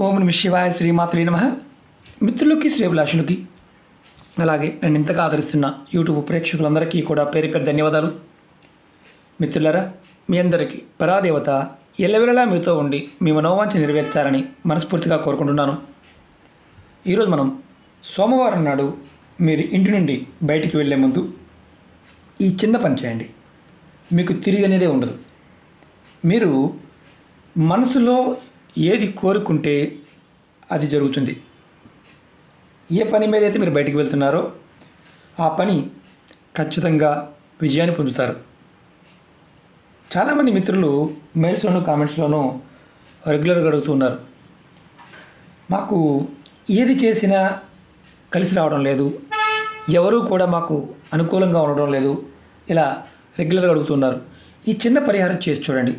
ఓం నమ శివాయ శ్రీమాత్రే నమః. మిత్రులకి శ్రేభిలాషులకి అలాగే నన్ను ఇంతగా ఆదరిస్తున్న యూట్యూబ్ ప్రేక్షకులందరికీ కూడా పేరు పేరు ధన్యవాదాలు. మిత్రులారా, మీ అందరికీ పరాదేవత ఎల్లవెల్లలా మీతో ఉండి మీ మనోవాంఛ నెరవేర్చాలని మనస్ఫూర్తిగా కోరుకుంటున్నాను. ఈరోజు మనం సోమవారం నాడు మీరు ఇంటి నుండి బయటికి వెళ్ళే ముందు ఈ చిన్న పని చేయండి. మీకు తిరిగి అనేదే ఉండదు. మీరు మనసులో ఏది కోరుకుంటే అది జరుగుతుంది. ఏ పని మీద అయితే మీరు బయటికి వెళ్తున్నారో ఆ పని ఖచ్చితంగా విజయాన్ని పొందుతారు. చాలామంది మిత్రులు మెయిల్స్లోనూ కామెంట్స్లోనూ రెగ్యులర్గా అడుగుతున్నారు, మాకు ఏది చేసినా కలిసి రావడం లేదు, ఎవరూ కూడా మాకు అనుకూలంగా ఉండడం లేదు, ఇలా రెగ్యులర్గా అడుగుతున్నారు. ఈ చిన్న పరిహారం చేసి చూడండి,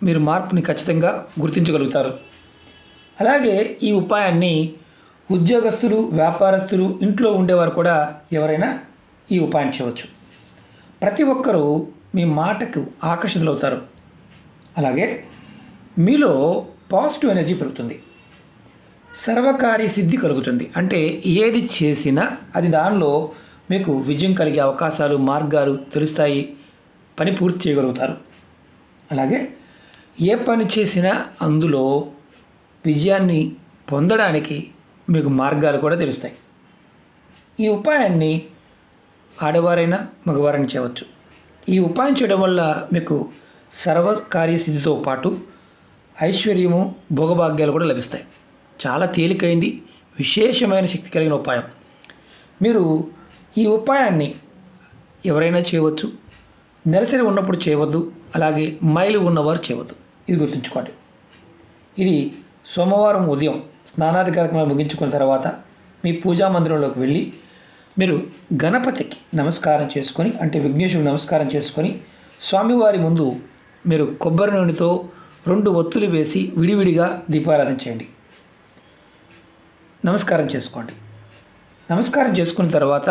మీరు మార్పుని ఖచ్చితంగా గుర్తించగలుగుతారు. అలాగే ఈ ఉపాయాన్ని ఉద్యోగస్తులు, వ్యాపారస్తులు, ఇంట్లో ఉండేవారు కూడా ఎవరైనా ఈ ఉపాయం చేయవచ్చు. ప్రతి ఒక్కరూ మీ మాటకు ఆకర్షితులవుతారు. అలాగే మీలో పాజిటివ్ ఎనర్జీ పెరుగుతుంది, సర్వకార్య సిద్ధి కలుగుతుంది. అంటే ఏది చేసినా అది దానిలో మీకు విజయం కలిగే అవకాశాలు, మార్గాలు తెలుస్తాయి. పని పూర్తి చేయగలుగుతారు. అలాగే ఏ పని చేసినా అందులో విజయాన్ని పొందడానికి మీకు మార్గాలు కూడా తెలుస్తాయి. ఈ ఉపాయాన్ని ఆడవారైనా మగవారైనా చేయవచ్చు. ఈ ఉపాయం చేయడం వల్ల మీకు సర్వకార్యసిద్ధితో పాటు ఐశ్వర్యము, భోగభాగ్యాలు కూడా లభిస్తాయి. చాలా తేలికైంది, విశేషమైన శక్తి కలిగిన ఉపాయం. మీరు ఈ ఉపాయాన్ని ఎవరైనా చేయవచ్చు. నెలసరి ఉన్నప్పుడు చేయవద్దు, అలాగే మైలు ఉన్నవారు చేయవద్దు. ఇది గుర్తుంచుకోండి. ఇది సోమవారం ఉదయం స్నానాది కార్యక్రమాలు ముగించుకున్న తర్వాత మీ పూజా మందిరంలోకి వెళ్ళి మీరు గణపతికి నమస్కారం చేసుకొని, అంటే విఘ్నేశ్వరుడు నమస్కారం చేసుకొని, స్వామివారి ముందు మీరు కొబ్బరి నూనెతో 2 ఒత్తులు వేసి విడివిడిగా దీపారాధన చేయండి. నమస్కారం చేసుకోండి. నమస్కారం చేసుకున్న తర్వాత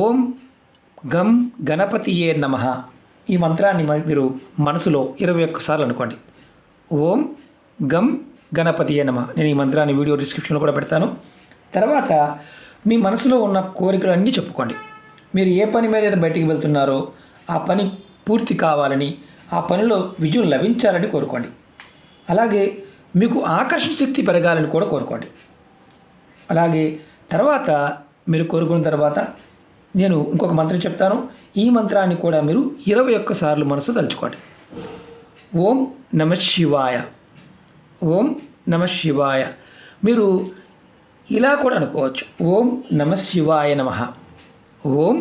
ఓం గం గణపతియే నమః ఈ మంత్రాన్ని మీరు మనసులో 21 సార్లు అనుకోండి. ఓం గం గణపతియే నమః. నేను ఈ మంత్రాన్ని వీడియో డిస్క్రిప్షన్లో కూడా పెడతాను. తర్వాత మీ మనసులో ఉన్న కోరికలన్నీ చెప్పుకోండి. మీరు ఏ పని మీద అయితే బయటికి వెళ్తున్నారో ఆ పని పూర్తి కావాలని, ఆ పనిలో విజయం లభించాలని కోరుకోండి. అలాగే మీకు ఆకర్షణ శక్తి పెరగాలని కూడా కోరుకోండి. అలాగే తర్వాత మీరు కోరుకున్న తర్వాత నేను ఇంకొక మంత్రం చెప్తాను. ఈ మంత్రాన్ని కూడా మీరు 21 సార్లు మనసు తలుచుకోండి. ఓం నమ శివాయ, ఓం నమ శివాయ. మీరు ఇలా కూడా అనుకోవచ్చు, ఓం నమ శివాయ నమః, ఓం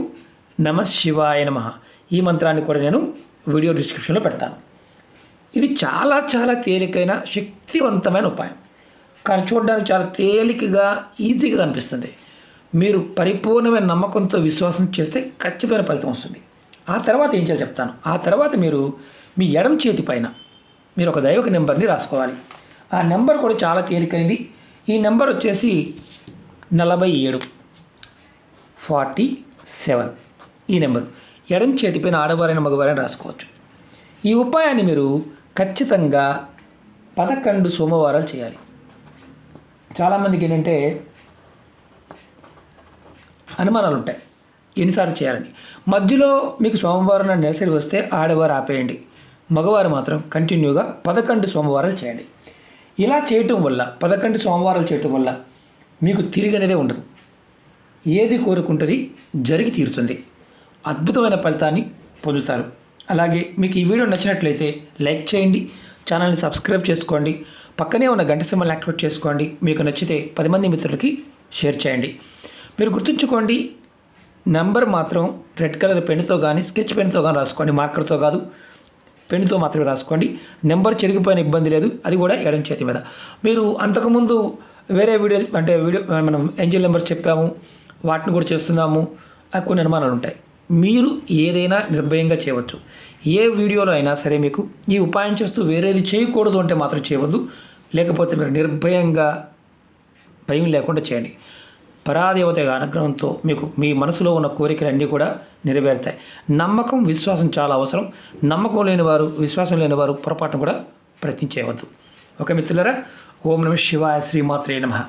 నమ శివాయ నమః. ఈ మంత్రాన్ని కూడా నేను వీడియో డిస్క్రిప్షన్లో పెడతాను. ఇది చాలా చాలా తేలికైన శక్తివంతమైన ఉపాయం, కానీ చూడడానికి చాలా తేలికగా ఈజీగా అనిపిస్తుంది. మీరు పరిపూర్ణమైన నమ్మకంతో విశ్వాసం చేస్తే ఖచ్చితమైన ఫలితం వస్తుంది. ఆ తర్వాత ఏం చేయాలో చెప్తాను. ఆ తర్వాత మీరు మీ ఎడమ చేతి పైన మీరు ఒక దైవక నెంబర్ని రాసుకోవాలి. ఆ నెంబర్ కూడా చాలా తేలికైంది. ఈ నెంబర్ వచ్చేసి 47 ఈ నెంబరు ఎడమ చేతి పైన ఆడవారైన మగవారైన రాసుకోవచ్చు. ఈ ఉపాయాన్ని మీరు ఖచ్చితంగా 11 సోమవారాలు చేయాలి. చాలామందికి ఏంటంటే అనుమానాలు ఉంటాయి, ఎన్నిసార్లు చేయాలని. మధ్యలో మీకు సోమవారం నాడు నెలసరి వస్తే ఆడవారు ఆపేయండి, మగవారు మాత్రం కంటిన్యూగా 11 సోమవారాలు చేయండి. ఇలా చేయటం వల్ల 11 సోమవారాలు చేయటం వల్ల మీకు తిరిగి అనేదే ఉండదు. ఏది కోరుకుంటుంది జరిగి తీరుతుంది. అద్భుతమైన ఫలితాన్ని పొందుతారు. అలాగే మీకు ఈ వీడియో నచ్చినట్లయితే లైక్ చేయండి, ఛానల్ని సబ్స్క్రైబ్ చేసుకోండి, పక్కనే ఉన్న గంట సింబల్ని యాక్టివేట్ చేసుకోండి. మీకు నచ్చితే 10 మంది మిత్రులకి షేర్ చేయండి. మీరు గుర్తుంచుకోండి, నెంబర్ మాత్రం రెడ్ కలర్ పెన్నుతో కానీ స్కెచ్ పెన్తో కానీ రాసుకోండి, మార్కర్తో కాదు, పెన్నుతో మాత్రమే రాసుకోండి. నెంబర్ చెరిగిపోయిన ఇబ్బంది లేదు, అది కూడా ఎడమ చేతి మీద. మీరు అంతకుముందు వేరే వీడియో మనం ఏంజల్ నెంబర్స్ చెప్పాము, వాటిని కూడా చేస్తున్నాము, కొన్ని అనుమానాలు ఉంటాయి. మీరు ఏదైనా నిర్భయంగా చేయవచ్చు. ఏ వీడియోలో అయినా సరే మీకు ఈ ఉపాయం చేస్తూ వేరేది చేయకూడదు అంటే మాత్రం చేయవద్దు. లేకపోతే మీరు నిర్భయంగా భయం లేకుండా చేయండి. పరాదేవత అనుగ్రహంతో మీకు మీ మనసులో ఉన్న కోరికలన్నీ కూడా నెరవేరుతాయి. నమ్మకం, విశ్వాసం చాలా అవసరం. నమ్మకం లేనివారు, విశ్వాసం లేనివారు పొరపాటును కూడా ప్రయత్నం చేయవద్దు. ఓకే మిత్రులారా, ఓం నమః శివాయ, శ్రీమాత్రే నమః.